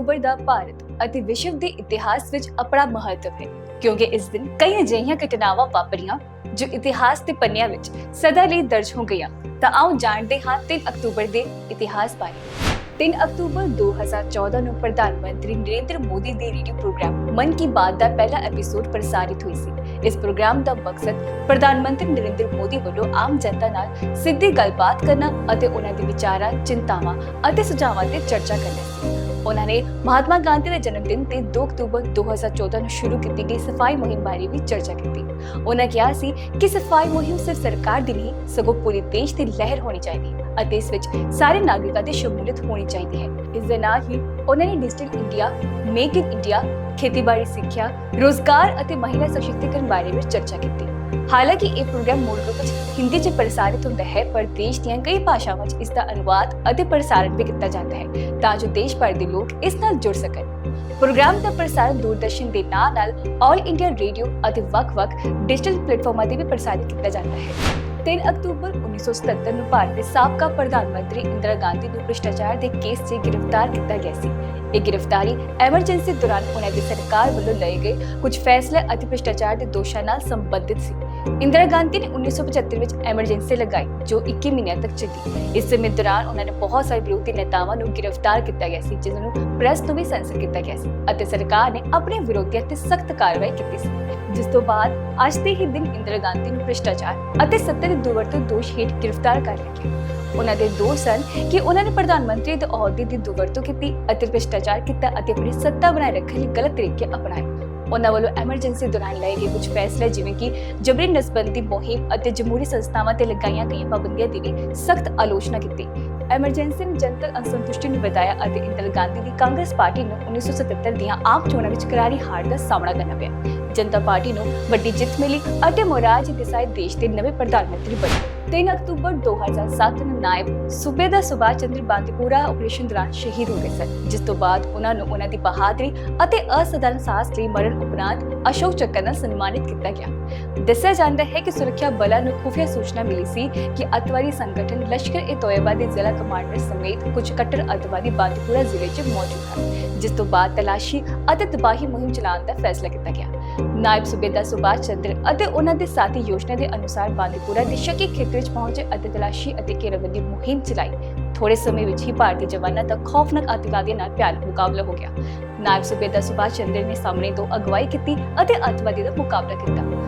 October ਦਾ ਭਾਰਤ ਅਤੇ ਵਿਸ਼ਵ ਦੇ ਇਤਿਹਾਸ ਵਿੱਚ ਆਪਣਾ ਮਹੱਤਵ ਹੈ, ਕਿਉਂਕਿ ਇਸ ਦਿਨ ਕਈ ਅਜਿਹੀਆਂ ਘਟਨਾਵਾਂ ਵਾਪਰੀਆਂ ਜੋ ਇਤਿਹਾਸ ਦੇ ਪੰਨਿਆਂ ਵਿੱਚ ਸਦਾ ਲਈ ਦਰਜ ਹੋ ਗਈਆਂ। ਤਾਂ ਆਓ ਜਾਣਦੇ ਹਾਂ 3 ਅਕਤੂਬਰ ਦੇ ਇਤਿਹਾਸ ਬਾਰੇ। 3 ਅਕਤੂਬਰ 2014 ਨੂੰ ਪ੍ਰਧਾਨ ਮੰਤਰੀ ਨਰਿੰਦਰ ਮੋਦੀ ਦੇ ਰੇਡੀਓ ਪ੍ਰੋਗਰਾਮ ਮਨ ਕੀ ਬਾਤ ਦਾ ਪਹਿਲਾ ਐਪੀਸੋਡ ਪ੍ਰਸਾਰਿਤ ਹੋਈ ਸੀ। ਇਸ ਪ੍ਰੋਗਰਾਮ ਦਾ ਮਕਸਦ ਪ੍ਰਧਾਨ ਮੰਤਰੀ ਨਰਿੰਦਰ ਮੋਦੀ ਵੱਲੋਂ ਆਮ ਜਨਤਾ ਨਾਲ ਸਿੱਧੀ ਗੱਲਬਾਤ ਕਰਨਾ ਅਤੇ ਉਹਨਾਂ ਦੇ ਵਿਚਾਰਾਂ, ਚਿੰਤਾਵਾਂ ਅਤੇ ਸੁਝਾਵਾਂ ਤੇ ਚਰਚਾ ਕਰਨਾ ਸੀ। ਉਹਨਾਂ ਨੇ ਮਹਾਤਮਾ ਗਾਂਧੀ ਦੇ ਜਨਮ ਦਿਨ ਤੇ 2 ਅਕਤੂਬਰ 2014 ਨੂੰ ਸ਼ੁਰੂ ਕੀਤੀ ਗਈ ਸਫਾਈ ਮੁਹਿੰਮ ਬਾਰੇ ਵੀ ਚਰਚਾ ਕੀਤੀ। ਉਹਨਾਂ ਕਿਹਾ ਸੀ ਕਿ ਸਫਾਈ ਮੁਹਿੰਮ ਸਿਰਫ ਸਰਕਾਰ ਦੀ ਨਹੀਂ, ਸਗੋਂ ਪੂਰੇ ਦੇਸ਼ ਦੀ ਲਹਿਰ ਹੋਣੀ ਚਾਹੀਦੀ ਹੈ ਅਤੇ ਇਸ ਵਿੱਚ ਸਾਰੇ ਨਾਗਰਿਕਾਂ ਦੀ ਸ਼ਮੂਲੀਅਤ ਹੋਣੀ ਚਾਹੀਦੀ ਹੈ। ਇਸ ਦੇ ਨਾਲ ਹੀ ਉਹਨਾਂ ਨੇ digital India, make in India, ਖੇਤੀਬਾੜੀ ਸਿੱਖਿਆ, ਰੋਜ਼ਗਾਰ ਅਤੇ ਮਹਿਲਾ ਸਸ਼ਕਤੀਕਰਨ ਬਾਰੇ ਵੀ ਚਰਚਾ ਕੀਤੀ। ਹਾਲਾਂਕਿ ਇਹ ਪ੍ਰੋਗਰਾਮ ਮੂਲ ਰੂਪ ਵਿੱਚ ਹਿੰਦੀ 'ਚ ਪ੍ਰਸਾਰਿਤ ਹੁੰਦਾ ਹੈ, ਪਰ ਦੇਸ਼ ਦੀਆਂ ਕਈ ਭਾਸ਼ਾਵਾਂ 'ਚ ਇਸ ਦਾ ਅਨੁਵਾਦ ਅਤੇ ਪ੍ਰਸਾਰਣ ਵੀ ਕੀਤਾ ਜਾਂਦਾ ਹੈ ਤਾਂ ਜੋ ਦੇਸ਼ ਭਰ ਦੇ ਲੋਕ ਇਸ ਨਾਲ ਜੁੜ ਸਕਣ। ਪ੍ਰੋਗਰਾਮ ਦਾ ਪ੍ਰਸਾਰਣ ਦੂਰਦਰਸ਼ਨ ਦੇ ਨਾਲ ਆਲ ਇੰਡੀਆ ਰੇਡੀਓ ਅਤੇ ਵੱਖ-ਵੱਖ ਡਿਜੀਟਲ ਪਲੇਟਫਾਰਮਾਂ ਤੇ ਵੀ ਪ੍ਰਸਾਰਿਤ ਕੀਤਾ ਜਾਂਦਾ ਹੈ। 3 ਅਕਤੂਬਰ 1977 ਨੂੰ ਭਾਰਤ ਦੇ ਸਾਬਕਾ ਪ੍ਰਧਾਨ ਮੰਤਰੀ ਇੰਦਰਾ ਗਾਂਧੀ ਨੂੰ ਭ੍ਰਿਸ਼ਟਾਚਾਰ ਦੇ ਕੇਸ 'ਚ ਗ੍ਰਿਫਤਾਰ ਕੀਤਾ ਗਿਆ ਸੀ। ਇਹ ਗ੍ਰਿਫਤਾਰੀ ਐਮਰਜੈਂਸੀ ਦੌਰਾਨ ਉਹਨਾਂ ਦੀ ਸਰਕਾਰ ਵੱਲੋਂ ਲਏ ਗਏ ਕੁਝ ਫੈਸਲੇ ਅਤੇ ਭ੍ਰਿਸ਼ਟਾਚਾਰ ਦੇ ਦੋਸ਼ਾਂ ਨਾਲ ਸੰਬੰਧਿਤ ਸੀ। ਇੰਦਰਾ ਗਾਂਧੀ ਨੇ 1975 ਵਿੱਚ ਐਮਰਜੈਂਸੀ ਲਗਾਈ ਜੋ 21 ਮਹੀਨਿਆਂ ਤੱਕ ਚੱਲੀ। ਇਸ ਸਮੇਂ ਦੌਰਾਨ ਉਹਨਾਂ ਨੇ ਬਹੁਤ ਸਾਰੇ ਵਿਰੋਧੀ ਨੇਤਾਵਾਂ ਨੂੰ ਗ੍ਰਿਫਤਾਰ ਕੀਤਾ ਗਿਆ ਸੀ, ਜਿਸ ਨੂੰ ਪ੍ਰੈਸ ਤੋਂ ਵੀ ਸੈਂਸਰ ਕੀਤਾ ਗਿਆ ਸੀ ਅਤੇ ਸਰਕਾਰ ਨੇ ਆਪਣੇ ਵਿਰੋਧੀਆਂ ਤੇ ਸਖਤ ਕਾਰਵਾਈ ਕੀਤੀ ਸੀ। ਜਿਸ ਤੋਂ ਬਾਅਦ ਅੱਜ ਦੇ ਹੀ ਦਿਨ ਇੰਦਰਾ ਗਾਂਧੀ ਨੂੰ ਭ੍ਰਿਸ਼ਟਾਚਾਰ ਅਤੇ ਸੱਤਾ ਦੀ ਦੁਰਵਰਤੋਂ ਦੋਸ਼ ਹੇਠ ਗ੍ਰਿਫਤਾਰ ਕਰ ਲਿਆ ਗਿਆ। ਉਹਨਾਂ ਦੇ ਦੋਸ਼ ਸਨ ਕਿ ਉਹਨਾਂ ਨੇ ਪ੍ਰਧਾਨ ਮੰਤਰੀ ਦੇ ਅਹੁਦੇ ਦੀ ਦੁਰਵਰਤੋਂ ਕੀਤੀ ਅਤੇ ਭ੍ਰਿਸ਼ਟਾਚਾਰ ਕੀਤਾ ਅਤੇ ਆਪਣੀ ਸੱਤਾ ਬਣਾਏ ਰੱਖਣ ਲਈ ਗਲਤ ਤਰੀਕੇ ਅਪਣਾਏ। ਉਹਨਾਂ ਵੱਲੋਂ ਐਮਰਜੈਂਸੀ ਦੌਰਾਨ ਲਏ ਗਏ ਕੁਝ ਫੈਸਲੇ, ਜਿਵੇਂ ਕਿ ਜਬਰੀ ਨਸਬੰਦੀ ਮੁਹਿੰਮ ਅਤੇ ਜਮਹੂਰੀ ਸੰਸਥਾਵਾਂ ਤੇ ਲਗਾਈਆਂ ਗਈਆਂ ਪਾਬੰਦੀਆਂ ਦੀ ਵੀ ਸਖਤ ਆਲੋਚਨਾ ਕੀਤੀ। ਐਮਰਜੈਂਸੀ ਨੇ ਜਨਤਕ ਅਸੰਤੁਸ਼ਟੀ ਨੂੰ ਵਧਾਇਆ ਅਤੇ ਇੰਦਰਾ ਗਾਂਧੀ ਦੀ ਕਾਂਗਰਸ ਪਾਰਟੀ ਨੂੰ 1977 ਦੀਆਂ ਆਮ ਚੋਣਾਂ ਵਿੱਚ ਕਰਾਰੀ ਹਾਰ ਦਾ ਸਾਹਮਣਾ ਕਰਨਾ ਪਿਆ। ਜਨਤਾ ਪਾਰਟੀ ਨੂੰ ਵੱਡੀ ਜਿੱਤ ਮਿਲੀ ਅਤੇ ਮੋਰਾਰਜੀ ਦੇਸਾਈ ਦੇਸ਼ ਦੇ ਨਵੇਂ ਪ੍ਰਧਾਨ ਮੰਤਰੀ ਬਣੇ। 3 ਅਕਤੂਬਰ 2007 ਨੂੰ ਨਾਇਬ ਸੂਬੇਦਾਰ ਸੁਭਾਸ਼ ਚੰਦਰ ਬਾਂਦੀਪੁਰਾ ਆਪਰੇਸ਼ਨ ਦੌਰਾਨ ਸ਼ਹੀਦ ਹੋ ਗਏ ਸਨ, ਜਿਸ ਤੋਂ ਬਾਅਦ ਉਹਨਾਂ ਨੂੰ ਉਹਨਾਂ ਦੀ ਬਹਾਦਰੀ ਅਤੇ ਅਸਾਧਾਰਨ ਸਾਹਸ ਲਈ ਮਰਨ ਉਪਰੰਤ ਅਸ਼ੋਕ ਚੱਕਰ ਨਾਲ ਸਨਮਾਨਿਤ ਕੀਤਾ ਗਿਆ। ਦੱਸਿਆ ਜਾਂਦਾ ਹੈ ਕਿ ਸੁਰੱਖਿਆ ਬਲਾਂ ਨੂੰ ਖੁਫੀਆ ਸੂਚਨਾ ਮਿਲੀ ਸੀ ਕਿ ਅੱਤਵਾਦੀ ਸੰਗਠਨ ਲਸ਼ਕਰ-ਏ-ਤੋਇਬਾ ਦੇ ਜ਼ਿਲ੍ਹਾ ਕਮਾਂਡਰ ਸਮੇਤ ਕੁਝ ਕੱਟੜ ਅੱਤਵਾਦੀ ਬਾਂਦੀਪੁਰਾ ਜ਼ਿਲ੍ਹੇ 'ਚ ਮੌਜੂਦ ਹਨ, ਜਿਸ ਤੋਂ ਬਾਅਦ ਤਲਾਸ਼ੀ ਅਤੇ ਤਬਾਹੀ ਮੁਹਿੰਮ ਚਲਾਉਣ ਦਾ ਫੈਸਲਾ ਕੀਤਾ ਗਿਆ। ਨਾਇਬ ਸੂਬੇਦਾਰ ਸੁਭਾਸ਼ ਚੰਦਰ ਅਤੇ ਉਹਨਾਂ ਦੇ ਸਾਥੀ ਯੋਜਨਾ ਦੇ ਅਨੁਸਾਰ ਬਾਂਦੀਪੁਰਾ ਦੇ ਸ਼ੱਕੀ ਖੇਤਰ ਵਿੱਚ ਪਹੁੰਚੇ ਅਤੇ ਤਲਾਸ਼ੀ ਅਤੇ ਘੇਰਾਬੰਦੀ ਮੁਹਿੰਮ ਚਲਾਈ। ਥੋੜੇ ਸਮੇਂ ਵਿੱਚ ਹੀ ਭਾਰਤੀ ਜਵਾਨਾਂ ਦਾ ਖੌਫਨਾਕ ਅੱਤਵਾਦੀਆਂ ਨਾਲ ਭਿਆਨਕ ਮੁਕਾਬਲਾ ਹੋ ਗਿਆ। ਨਾਇਬ ਸੂਬੇਦਾਰ ਸੁਭਾਸ਼ ਚੰਦਰ ਨੇ ਸਾਹਮਣੇ ਤੋਂ ਅਗਵਾਈ ਕੀਤੀ ਅਤੇ ਅੱਤਵਾਦੀ ਦਾ ਮੁਕਾਬਲਾ ਕੀਤਾ।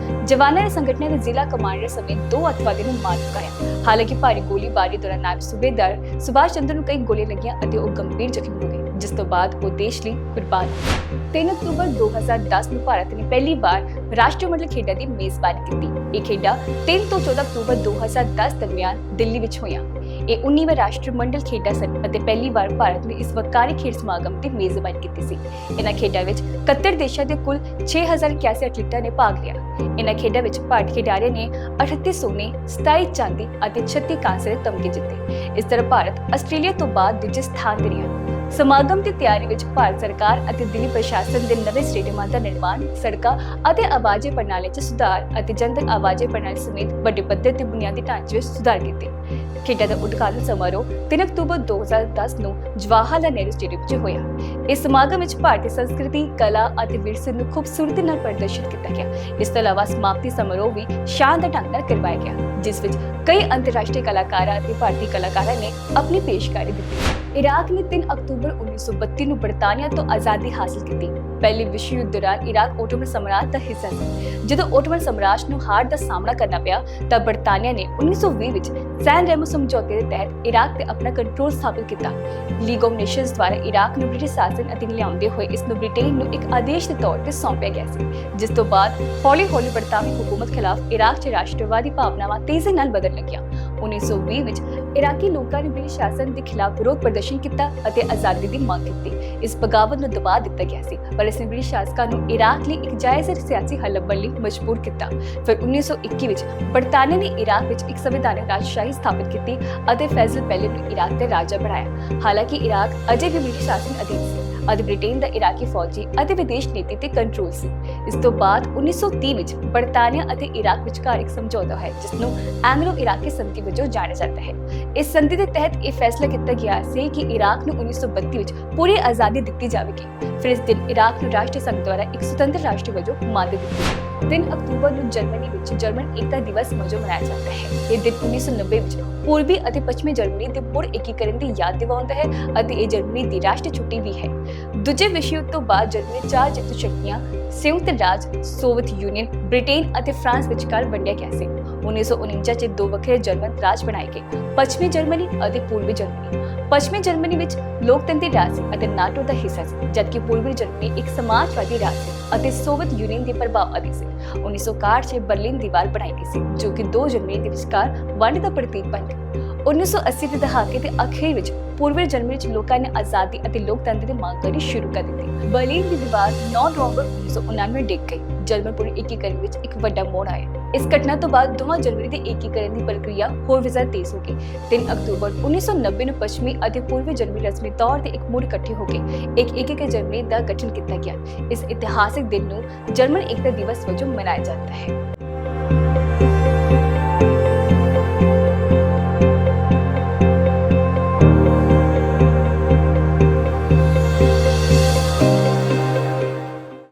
ਜਵਾਨਾਂ ਨੇ ਸੰਗਠਨ ਦੇ ਜ਼ਿਲ੍ਹਾ ਕਮਾਂਡਰ ਸਮੇਤ 2 ਅੱਤਵਾਦੀਆਂ ਨੂੰ ਮਾਰ ਮੁਕਾਇਆ। ਹਾਲਾਂਕਿ ਭਾਰੀ ਗੋਲੀਬਾਰੀ ਦੌਰਾਨ ਨਾਇਬ ਸੂਬੇਦਾਰ ਸੁਭਾਸ਼ ਚੰਦਰ ਨੂੰ ਕਈ ਗੋਲੀਆਂ ਲੱਗੀਆਂ ਅਤੇ ਉਹ ਗੰਭੀਰ ਜ਼ਖਮੀ ਹੋ ਗਏ, ਜਿਸ ਤੋਂ ਬਾਅਦ ਉਹ ਦੇਸ਼ ਲਈ ਕੁਰਬਾਨ ਹੋ ਗਏ। 3 ਅਕਤੂਬਰ 2010 ਨੂੰ ਭਾਰਤ ਨੇ ਪਹਿਲੀ ਵਾਰ ਰਾਸ਼ਟਰਮੰਡਲ ਖੇਡਾਂ ਦੀ ਮੇਜ਼ਬਾਨੀ ਕੀਤੀ। ਇਹ ਖੇਡਾਂ 3 ਤੋਂ 14 ਅਕਤੂਬਰ 2010 ਦਰਮਿਆਨ ਦਿੱਲੀ ਵਿੱਚ ਹੋਈਆਂ। ਇਹ 19ਵੇਂ ਰਾਸ਼ਟਰਮੰਡਲ ਖੇਡਾਂ ਸਨ ਅਤੇ ਪਹਿਲੀ ਵਾਰ ਭਾਰਤ ਨੇ ਇਸ ਵੱਕਾਰੀ ਖੇਡ ਸਮਾਗਮ ਦੀ ਮੇਜ਼ਬਾਨੀ ਕੀਤੀ ਸੀ। ਇਹਨਾਂ ਖੇਡਾਂ ਵਿੱਚ 71 ਦੇਸ਼ਾਂ ਦੇ ਕੁੱਲ 6081 ਐਥਲੀਟਾਂ ਨੇ ਭਾਗ ਲਿਆ। ਇਹਨਾਂ ਖੇਡਾਂ ਵਿੱਚ ਭਾਰਤੀ ਖਿਡਾਰੀਆਂ ਨੇ 38 ਸੋਨੇ, 27 ਚਾਂਦੀ ਅਤੇ 36 ਕਾਂਸੇ ਦੇ ਤਮਗੇ ਜਿੱਤੇ। ਇਸ ਤਰ੍ਹਾਂ ਭਾਰਤ ਆਸਟ੍ਰੇਲੀਆ ਤੋਂ ਬਾਅਦ ਦੂਜੇ ਸਥਾਨ ਤੇ ਰਿਹਾ। ਸਮਾਗਮ ਦੀ ਤਿਆਰੀ ਵਿੱਚ ਭਾਰਤ ਸਰਕਾਰ ਅਤੇ ਦਿੱਲੀ ਪ੍ਰਸ਼ਾਸਨ ਦੇ ਨਵੇਂ ਸਟੇਡੀਅਮਾਂ ਦਾ ਨਿਰਮਾਣ, ਸੜਕਾਂ ਅਤੇ ਆਵਾਜਾਈ ਪ੍ਰਣਾਲੀ 'ਚ ਸੁਧਾਰ ਅਤੇ ਜਨਤਕ ਆਵਾਜਾਈ ਪ੍ਰਣਾਲੀ ਸਮੇਤ ਵੱਡੇ ਪੱਧਰ ਤੇ ਬੁਨਿਆਦੀ ਢਾਂਚੇ ਵਿੱਚ ਸੁਧਾਰ ਕੀਤੇ। ਖੇਡਾਂ ਦਾ ਉਦਘਾਟਨ ਸਮਾਰੋਹ 3 ਅਕਤੂਬਰ 2010 ਨੂੰ ਜਵਾਹਰ ਲਾਲ ਨਹਿਰੂ ਸਟੇਡੀਅਮ 'ਚ ਹੋਇਆ। ਇਸ ਸਮਾਗਮ ਵਿੱਚ ਭਾਰਤੀ ਸੰਸਕ੍ਰਿਤੀ, ਕਲਾ ਅਤੇ ਵਿਰਸੇ ਨੂੰ ਖੂਬਸੂਰਤੀ ਨਾਲ ਪ੍ਰਦਰਸ਼ਿਤ ਕੀਤਾ ਗਿਆ। ਇਸ ਤੋਂ ਇਲਾਵਾ ਸਮਾਪਤੀ ਸਮਾਰੋਹ ਵੀ ਸ਼ਾਨਦਾਰ ਢੰਗ ਨਾਲ ਕਰਵਾਇਆ ਗਿਆ, ਜਿਸ ਵਿੱਚ ਕਈ ਅੰਤਰਰਾਸ਼ਟਰੀ ਕਲਾਕਾਰਾਂ ਅਤੇ ਭਾਰਤੀ ਕਲਾਕਾਰਾਂ ਨੇ ਆਪਣੀ ਪੇਸ਼ਕਾਰੀ ਦਿੱਤੀ। ਇਰਾਕ ਨੇ 3 ਅਕਤੂਬਰ 1932 ਨੂੰ ਬਰਤਾਨੀਆ ਤੋਂ ਆਜ਼ਾਦੀ ਹਾਸਲ ਕੀਤੀ। ਪਹਿਲੇ ਵਿਸ਼ਵ ਯੁੱਧ ਦੌਰਾਨ ਇਰਾਕ ਓਟੋਮਨ ਸਾਮਰਾਜ ਦਾ ਹਿੱਸਾ ਸੀ। ਜਦੋਂ ਓਟੋਮਨ ਸਾਮਰਾਜ ਨੂੰ ਹਾਰ ਦਾ ਸਾਹਮਣਾ ਕਰਨਾ ਪਿਆ ਤਾਂ ਬਰਤਾਨੀਆ ਨੇ 1920 ਵਿੱਚ ਸੈਨ ਰੈਮੋ ਸਮਝੌਤੇ ਦੇ ਤਹਿਤ ਇਰਾਕ ਤੇ ਆਪਣਾ ਕੰਟਰੋਲ ਸਥਾਪਿਤ ਕੀਤਾ। ਲੀਗ ਆਫ ਨੇਸ਼ਨਸ ਦੁਆਰਾ ਇਰਾਕ ਨੂੰ ਬ੍ਰਿਟਿਸ਼ ਸ਼ਾਸਨ ਅਧੀਨ ਲਿਆਉਂਦੇ ਹੋਏ ਇਸ ਨੂੰ ਬ੍ਰਿਟੇਨ ਨੂੰ ਇੱਕ ਆਦੇਸ਼ ਦੇ ਤੌਰ ਤੇ ਸੌਂਪਿਆ ਗਿਆ ਸੀ, ਜਿਸ ਤੋਂ ਬਾਅਦ ਹੌਲੀ-ਹੌਲੀ ਬਰਤਾਨਵੀ ਹਕੂਮਤ ਖਿਲਾਫ ਇਰਾਕ 'ਚ ਰਾਸ਼ਟਰਵਾਦੀ ਭਾਵਨਾਵਾਂ ਤੇਜ਼ੀ ਨਾਲ ਬਦਲਣ ਲੱਗੀਆਂ। 1920 ਵਿੱਚ ਇਰਾਕੀ ਲੋਕਾਂ ਨੇ ਬ੍ਰਿਟਿਸ਼ ਸ਼ਾਸਨ ਦੇ ਖਿਲਾਫ ਵਿਰੋਧ ਪ੍ਰਦਰਸ਼ਨ ਕੀਤਾ ਅਤੇ ਆਜ਼ਾਦੀ ਦੀ ਮੰਗ ਕੀਤੀ। ਇਸ ਬਗਾਵਤ ਨੂੰ ਦਬਾ ਦਿੱਤਾ ਗਿਆ ਸੀ, ਪਰ ਇਸ ਨੇ ਬ੍ਰਿਟਿਸ਼ ਸ਼ਾਸਕਾਂ ਨੂੰ ਇਰਾਕ ਲਈ ਇੱਕ ਜਾਇਜ਼ ਸਿਆਸੀ ਹੱਲ ਲੱਭਣ ਲਈ ਮਜਬੂਰ ਕੀਤਾ। ਫਿਰ 1921 ਵਿੱਚ ਬਰਤਾਨੀਆ ਨੇ ਇਰਾਕ ਵਿੱਚ ਇੱਕ ਸੰਵਿਧਾਨਕ ਰਾਜਸ਼ਾਹੀ ਸਥਾਪਿਤ ਕੀਤੀ ਅਤੇ ਫੈਜ਼ਲ ਪਹਿਲੇ ਨੂੰ ਇਰਾਕ ਦਾ ਰਾਜਾ ਬਣਾਇਆ। ਹਾਲਾਂਕਿ ਇਰਾਕ ਅਜੇ ਵੀ ਬ੍ਰਿਟਿਸ਼ ਸ਼ਾਸਨ ਅਧੀਨ ਸੀ ਅਤੇ ਬ੍ਰਿਟੇਨ ਦਾ ਇਰਾਕੀ ਫੌਜੀ ਅਤੇ ਵਿਦੇਸ਼ ਨੀਤੀ ਤੇ ਕੰਟਰੋਲ ਸੀ। ਇਸ ਤੋਂ ਬਾਅਦ 1930 ਵਿੱਚ ਬਰਤਾਨੀਆ ਅਤੇ ਇਰਾਕ ਵਿਚਕਾਰ ਇੱਕ ਸਮਝੌਤਾ ਹੋਇਆ ਜਿਸ ਨੂੰ ਐਂਗਲੋ-ਇਰਾਕੀ ਸੰਧੀ ਵਜੋਂ ਜਾਣਿਆ ਜਾਂਦਾ ਹੈ। ਇਸ ਸੰਧੀ ਦੇ ਤਹਿਤ ਇਹ ਫੈਸਲਾ ਕੀਤਾ ਗਿਆ ਸੀ ਕਿ ਇਰਾਕ ਨੂੰ 1932 ਵਿੱਚ ਪੂਰੀ ਆਜ਼ਾਦੀ ਦਿੱਤੀ ਜਾਵੇਗੀ। ਫਿਰ ਇਸ ਦਿਨ ਇਰਾਕ ਨੂੰ ਰਾਸ਼ਟਰੀ ਸੰਘ ਦੁਆਰਾ ਇੱਕ ਸੁਤੰਤਰ ਰਾਸ਼ਟਰ ਵਜੋਂ ਮਾਨਤਾ ਦਿੱਤੀ। 3 ਅਕਤੂਬਰ ਨੂੰ ਜਰਮਨੀ ਵਿੱਚ ਜਰਮਨ ਏਕਤਾ ਦਿਵਸ ਵਜੋਂ ਮਨਾਇਆ ਜਾਂਦਾ ਹੈ। ਇਹ ਦਿਨ 1990 ਵਿੱਚ ਪੂਰਬੀ ਅਤੇ ਪੱਛਮੀ ਜਰਮਨੀ ਦੇ ਮੁੜ ਏਕੀਕਰਨ ਦੀ ਯਾਦ ਦਿਵਾਉਂਦਾ ਹੈ ਅਤੇ ਇਹ ਜਰਮਨੀ ਦੀ ਰਾਸ਼ਟਰੀ ਛੁੱਟੀ ਵੀ ਹੈ। ਦੂਜੇ ਵਿਸ਼ਵ ਯੁੱਧ ਤੋਂ ਬਾਅਦ ਜਰਮਨੀ 4 ਜੇਤੂ ਸ਼ਕਤੀਆਂ ਸੰਯੁਕਤ ਰਾਜ, ਸੋਵੀਅਤ ਯੂਨੀਅਨ, ਬ੍ਰਿਟੇਨ ਅਤੇ ਫਰਾਂਸ ਵਿਚਕਾਰ ਵੰਡਿਆ ਗਿਆ ਸੀ। 1949 ਚ 2 ਵੱਖਰੇ ਜਰਮਨ ਰਾਜ ਬਣਾਏ ਗਏ, ਪੱਛਮੀ ਜਰਮਨੀ ਅਤੇ ਪੂਰਬੀ ਜਰਮਨੀ। ਪੱਛਮੀ ਜਰਮਨੀ ਵਿੱਚ ਲੋਕਤੰਤਰੀ ਰਾਜ ਸੀ ਅਤੇ ਨਾਟੋ ਦਾ ਹਿੱਸਾ ਸੀ, ਜਦਕਿ ਪੂਰਬੀ ਜਰਮਨੀ ਇੱਕ ਸਮਾਜਵਾਦੀ ਰਾਜ ਸੀ ਅਤੇ ਸੋਵੀਅਤ ਯੂਨੀਅਨ ਦੇ ਪ੍ਰਭਾਵ ਅਧੀਨ ਸੀ। 1961 ਚ ਬਰਲਿਨ ਦੀਵਾਰ ਬਣਾਈ ਗਈ ਸੀ ਜੋ ਕਿ 2 ਜਰਮਨੀ ਦੇ ਵਿਚਕਾਰ ਵੰਡ ਦਾ ਪ੍ਰਤੀਕ ਬਣ ਗਈ। 1980 ਦੇ ਦਹਾਕੇ ਦੇ ਅਖੀਰ ਵਿੱਚ ਪੂਰਬੀ ਜਰਮਨੀ ਵਿੱਚ ਲੋਕਾਂ ਨੇ ਆਜ਼ਾਦੀ ਅਤੇ ਲੋਕਤੰਤਰ ਦੀ ਮੰਗ ਕਰਨੀ ਸ਼ੁਰੂ ਕਰ ਦਿੱਤੀ। ਬਰਲਿਨ ਦੀ ਦੀਵਾਰ 9 ਨਵੰਬਰ 1999 ਡਿੱਗ ਗਈ। ਜਰਮਨ ਪੂਰੀ ਏਕੀਕਰਨ ਵਿੱਚ ਇੱਕ ਵੱਡਾ ਮੋੜ ਆਇਆ। ਇਸ ਘਟਨਾ ਤੋਂ ਬਾਅਦ ਦੋਵਾਂ ਜਰਮਨੀ ਦੀ ਏਕੀਕਰਨ ਦੀ ਪ੍ਰਕਿਰਿਆ ਹੋਰ ਵੀ ਜ਼ਿਆਦਾ ਤੇਜ਼ ਹੋ ਗਈ। 3 ਅਕਤੂਬਰ 1990 ਨੂੰ ਪੱਛਮੀ ਅਤੇ ਪੂਰਬੀ ਜਰਮਨੀ ਰਸਮੀ ਤੌਰ ਤੇ ਇੱਕ ਮੁੜ ਇਕੱਠੇ ਹੋ ਕੇ ਇੱਕ ਏਕੀਕ੍ਰਿਤ ਜਰਮਨੀ ਦਾ ਗਠਨ ਕੀਤਾ ਗਿਆ। ਇਸ ਇਤਿਹਾਸਿਕ ਦਿਨ ਨੂੰ ਜਰਮਨ ਏਕਤਾ ਦਿਵਸ ਵਜੋਂ ਮਨਾਇਆ ਜਾਂਦਾ ਹੈ।